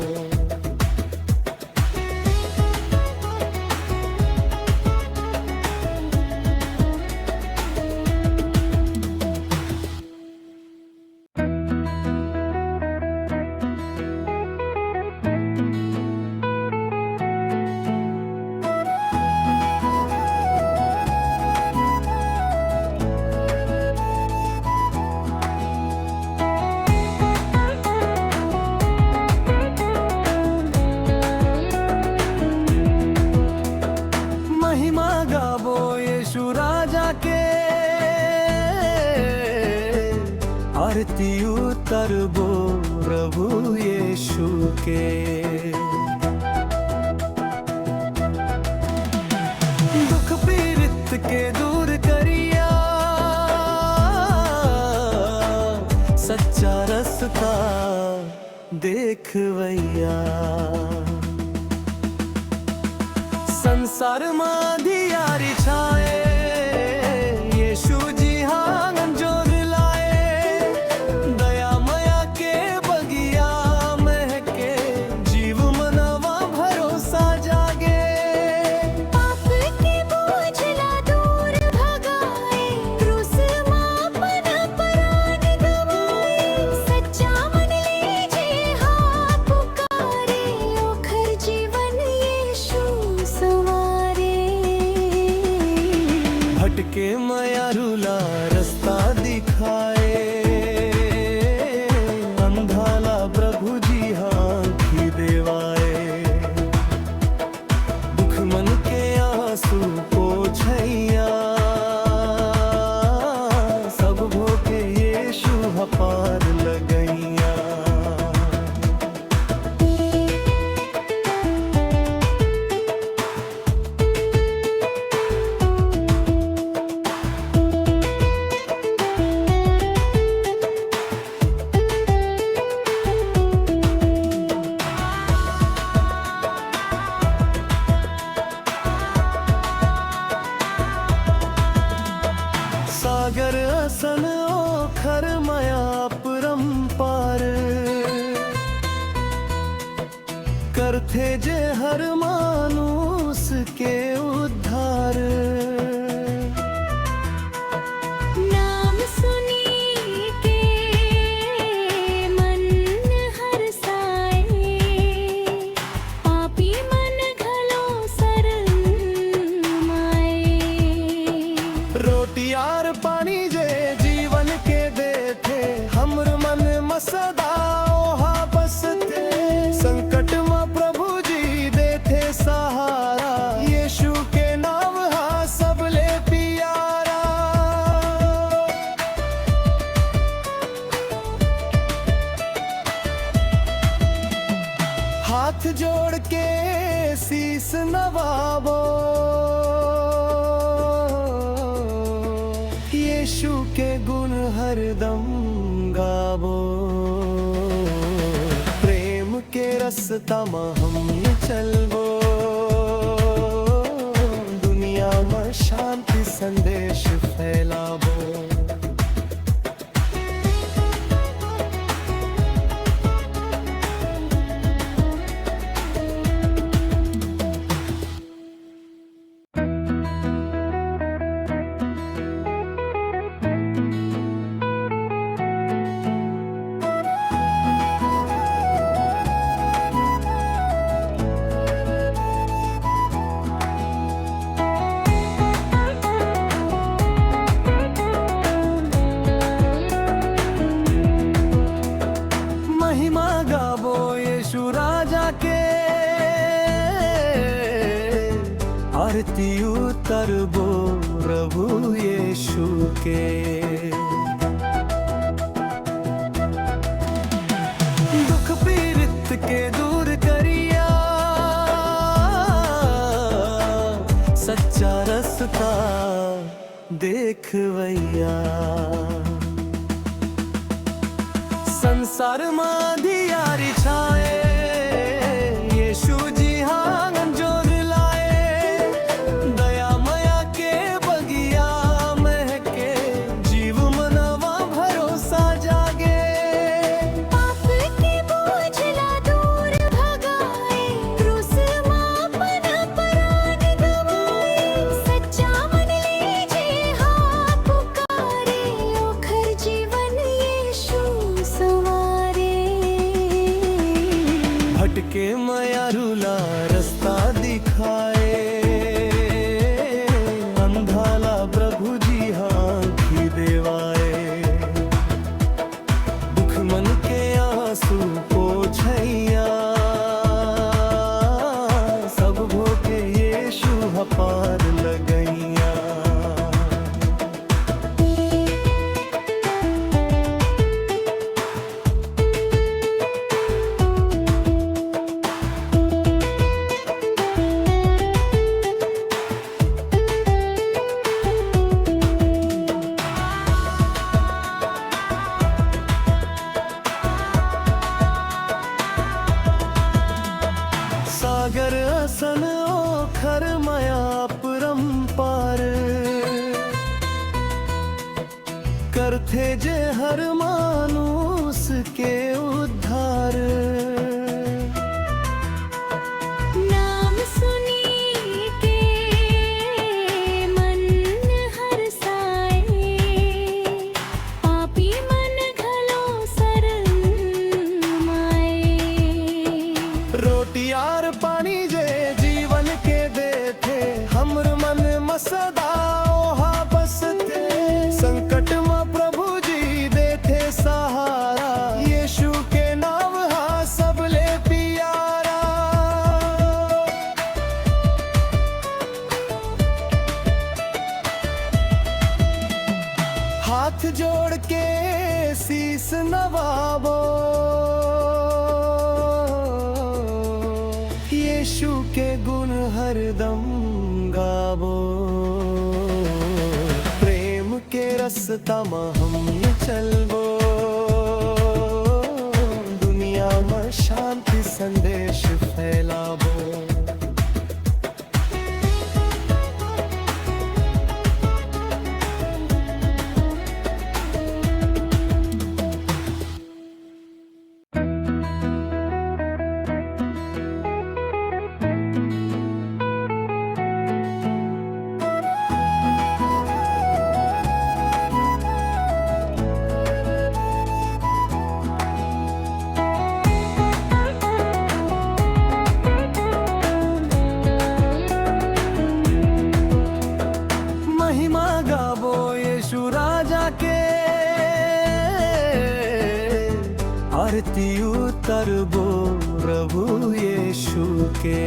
उतरबो प्रभु यीशु के। दुख पीड़ित के दूर करिया, सच्चा रास्ता देखवैया। संसार मां दियारी छाए, यीशु जी हांगन जोर लाए। दया मया के बगिया महके, जीव मनवा भरोसा जागे। पाप के बोझला दूर भगाए, क्रूस मापन परान गवाए। सच्चा मन लीजे हाँ पुकारे, ओखर जीवन यीशु सवारे। भटके मयारुला रास्ता दिखाए, अंधाला प्रभु जी आँखी देवाए। दुख मन के आंसू पोछैया, सब भोके यीशु हपार लगैया। सागर असन ओखर मया परम्पार, करथे जे हर मानुस के उद्धार। नाम सुनी के मन हरसाए, पापी मन घलो शरण माए। रोटी आर पानी जे जीवन के देथे, हमर मन मसदा ओहा बसते। संकट में प्रभु जी देथे सहारा, यीशु के नाम हा सबले प्यारा। हाथ जोड़ के शीस नवाबो, यीशु के गुण हरदम गावो। प्रेम के रास्ता में हम चलबो, दुनिया में शांति संदेश फैलाबो। महिमा गावो यीशु राजा के, आरती उतरबो प्रभु यीशु के। दुख पीड़ित के दूर करिया, सच्चा रास्ता देखवैया। संसार मां दियारी छाए, यीशु जी हांगन जोर लाए। दया मया के बगिया महके, जीव मनवा भरोसा जागे। पाप के बोझला दूर भगाए, क्रूस मापन परान गवाए। सच्चा मन लीजे हाँ पुकारे, ओखर जीवन यीशु सवारे। भटके मयारुला रास्ता दिखाए, अंधाला प्रभु जी आँखी देवाए। दुख मन के आंसू पोछैया, सब भोके यीशु हपार लगैया। असन ओखर मया परंपार करथे जे हर मानुस के उद्धार। नाम सुनी के मन हरसाए, पापी मन घलो शरमाए। रोटी आर पानी जे जीवन के देथे, हमर मन मसदा ओहा बसते। संकट में प्रभु जी देथे सहारा, यीशु के नाम हा सबले प्यारा। हाथ जोड़ के शीस नवाबो, यीशु के गुण हरदम गावो। प्रेम के रास्ता में हम चलबो, दुनिया में शांति संदेश फैलाबो। महिमा गावो यीशु राजा के, आरती उतरबो प्रभु यीशु के।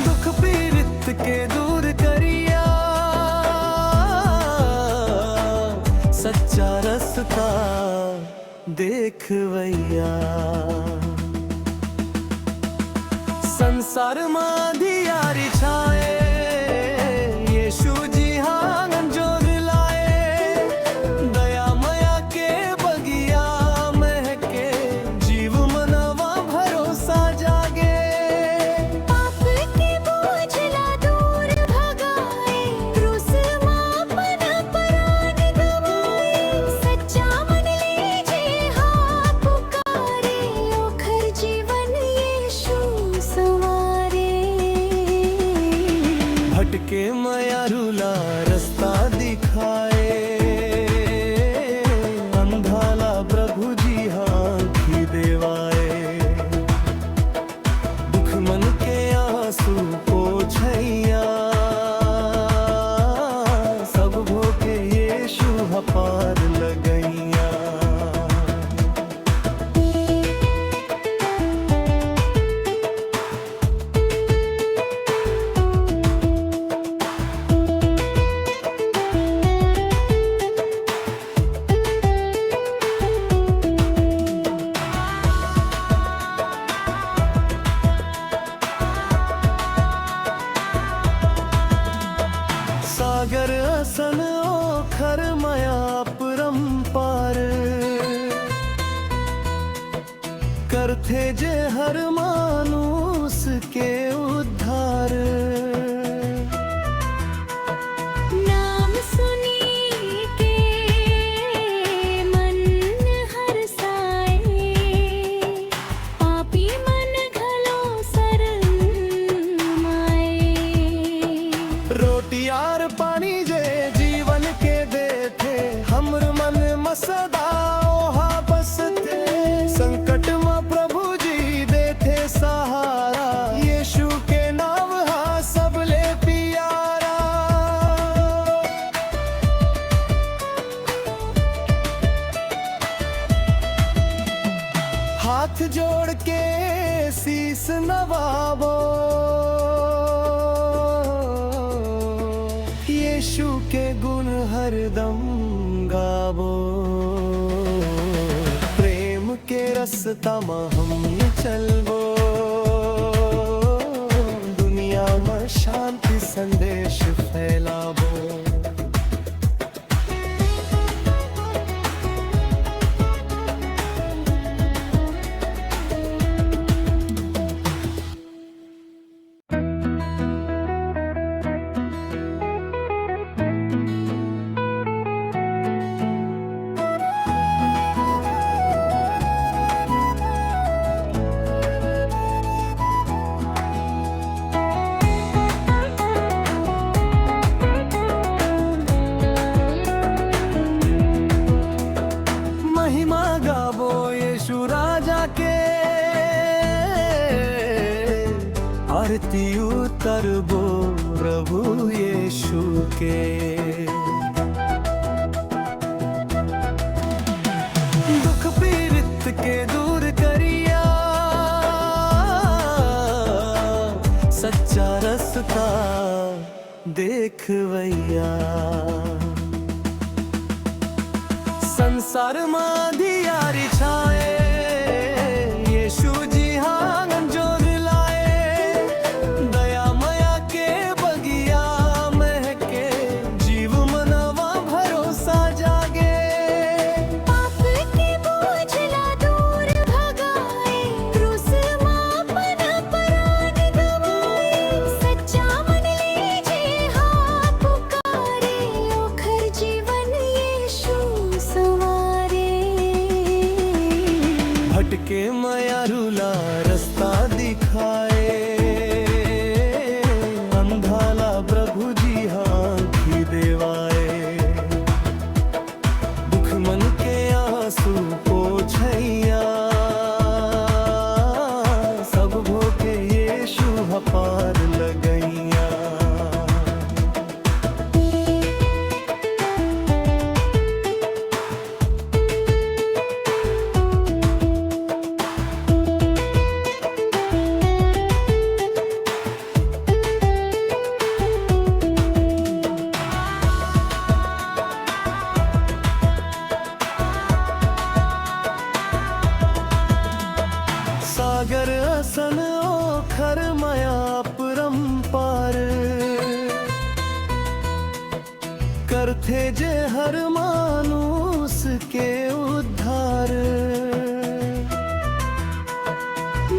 दुख पीड़ित के दूर करिया, सच्चा रास्ता देखवैया। संसार में दियारी छाए, यीशु जी आंगन जोर लाए। दया मया के बगिया महके, जीव मनवा भरोसा जागे। पाप के बोझला दूर भगाए, क्रूस मां अपन प्राण गवाए। सच्चा मन लीजे हाँ पुकारे, ओखर जीवन यीशु सवारे। भटके मया रूला रास्ता दिखाए, अंधाला प्रभु जी आँखी देवाए। दुख मन के आंसू पोछैया, सब भोगे यीशु हपार लगैया। सागर असन ओखर मया परंपार करथे जे हर मानुस के उद्धार। नाम सुनी के मन हरसाए, पापी मन घलो शरमाए। रोटी आर पानी जे जीवन के देथे, हमर मन मसदा ओहा बसते। संकट में प्रभु जी देथे सहारा, यीशु के नाम हा सबले प्यारा। हाथ जोड़ के शीस नवाबो, यीशु के गुण हरदम गावो। प्रेम के रास्ता में हम चलबो, दुनिया में शांति संदेश फैलाबो। पापी उतरबो प्रभु यीशु के। दुख पीड़ित के दूर करिया, सच्चा रास्ता देखवैया। संसार में दियारी छाए, यीशु जी आंगन जोर लाए। दया माया के बगिया महके, जीव मनवा भरोसा जागे। पाप के बोझला दूर भगाए, क्रूस मापन परान गवाए। सच्चा मन लीजे हाँ पुकारे, ओखर जीवन यीशु सवारे। भटके माया रूला रास्ता दिखाए, अंधाला प्रभु जी आँखी देवाए। दुख मन के आंसू पोछैया, सब भोगे यीशु हपार लगैया। सागर असन ओखर माया परम्पार, करथे जे हर मानुस के उद्धार।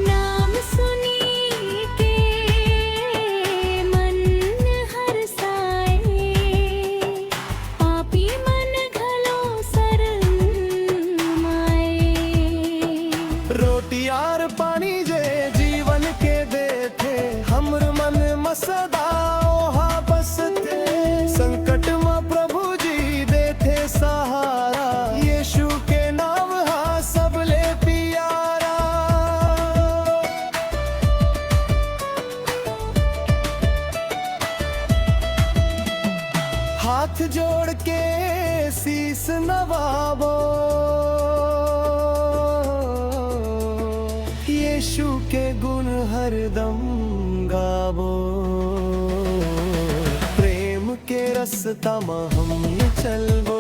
नाम सुनी के मन हरसाए, पापी मन घलो शरमाए। रोटी आर पानी जे जीवन के देथे, हमर मन मसदा ओहा बसते। संकट में प्रभु जी देथे सहारा, यीशु के नाम हा सबले प्यारा। हाथ जोड़ के शीस नवाबो, यीशु के गुण हरदम गावो। प्रेम के रास्ता में हम चलबो,